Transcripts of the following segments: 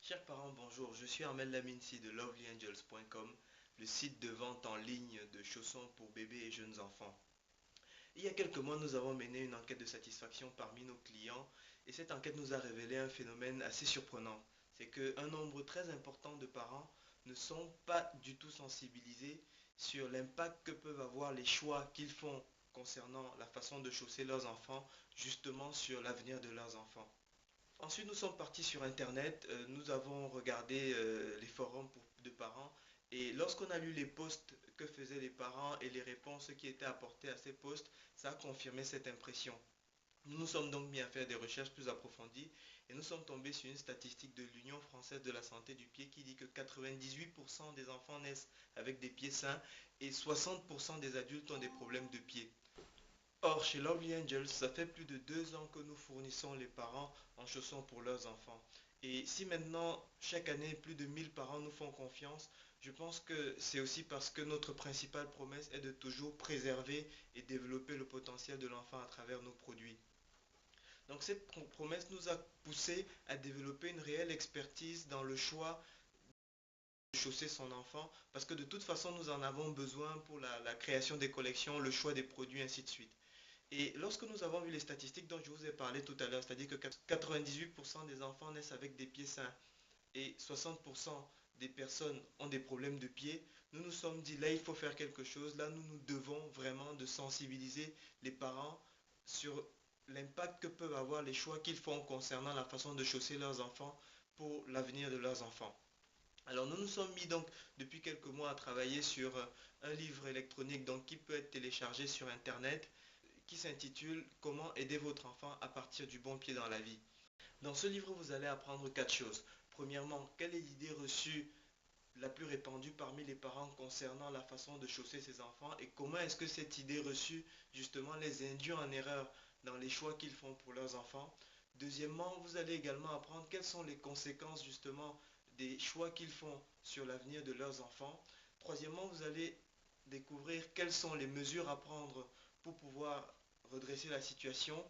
Chers parents, bonjour. Je suis Armel Laminsi de lovelyangels.com, le site de vente en ligne de chaussons pour bébés et jeunes enfants. Il y a quelques mois, nous avons mené une enquête de satisfaction parmi nos clients et cette enquête nous a révélé un phénomène assez surprenant. C'est qu'un nombre très important de parents ne sont pas du tout sensibilisés sur l'impact que peuvent avoir les choix qu'ils font concernant la façon de chausser leurs enfants, justement sur l'avenir de leurs enfants. Ensuite, nous sommes partis sur Internet, nous avons regardé les forums de parents et lorsqu'on a lu les posts que faisaient les parents et les réponses qui étaient apportées à ces posts, ça a confirmé cette impression. Nous nous sommes donc mis à faire des recherches plus approfondies et nous sommes tombés sur une statistique de l'Union française de la santé du pied qui dit que 98% des enfants naissent avec des pieds sains et 60% des adultes ont des problèmes de pied. Or, chez Lovely Angels, ça fait plus de 2 ans que nous fournissons les parents en chaussons pour leurs enfants. Et si maintenant, chaque année, plus de 1000 parents nous font confiance, je pense que c'est aussi parce que notre principale promesse est de toujours préserver et développer le potentiel de l'enfant à travers nos produits. Donc cette promesse nous a poussé à développer une réelle expertise dans le choix de chausser son enfant, parce que de toute façon, nous en avons besoin pour la création des collections, le choix des produits, ainsi de suite. Et lorsque nous avons vu les statistiques dont je vous ai parlé tout à l'heure, c'est-à-dire que 98% des enfants naissent avec des pieds sains et 60% des personnes ont des problèmes de pieds, nous nous sommes dit là il faut faire quelque chose, là nous nous devons vraiment de sensibiliser les parents sur l'impact que peuvent avoir les choix qu'ils font concernant la façon de chausser leurs enfants pour l'avenir de leurs enfants. Alors nous nous sommes mis donc depuis quelques mois à travailler sur un livre électronique donc, qui peut être téléchargé sur internet qui s'intitule Comment aider votre enfant à partir du bon pied dans la vie. Dans ce livre, vous allez apprendre 4 choses. Premièrement, quelle est l'idée reçue la plus répandue parmi les parents concernant la façon de chausser ses enfants et comment est-ce que cette idée reçue justement les induit en erreur dans les choix qu'ils font pour leurs enfants. Deuxièmement, vous allez également apprendre quelles sont les conséquences justement des choix qu'ils font sur l'avenir de leurs enfants. Troisièmement, vous allez découvrir quelles sont les mesures à prendre pour pouvoir redresser la situation.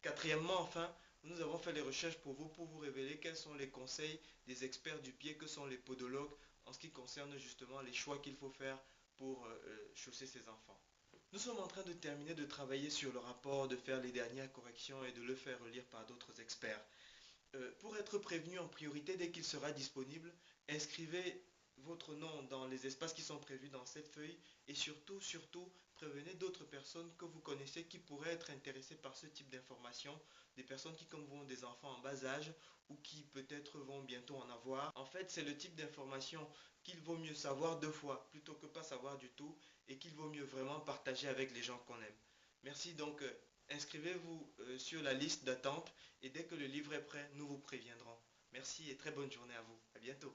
Quatrièmement, enfin, nous avons fait les recherches pour vous révéler quels sont les conseils des experts du pied que sont les podologues en ce qui concerne justement les choix qu'il faut faire pour chausser ses enfants. Nous sommes en train de terminer de travailler sur le rapport, de faire les dernières corrections et de le faire relire par d'autres experts. Pour être prévenu en priorité dès qu'il sera disponible, inscrivez votre nom dans les espaces qui sont prévus dans cette feuille et surtout, prévenez d'autres personnes que vous connaissez qui pourraient être intéressées par ce type d'informations, des personnes qui comme vous ont des enfants en bas âge ou qui peut-être vont bientôt en avoir. En fait, c'est le type d'information qu'il vaut mieux savoir 2 fois plutôt que pas savoir du tout et qu'il vaut mieux vraiment partager avec les gens qu'on aime. Merci donc. Inscrivez-vous sur la liste d'attente et dès que le livre est prêt, nous vous préviendrons. Merci et très bonne journée à vous. À bientôt.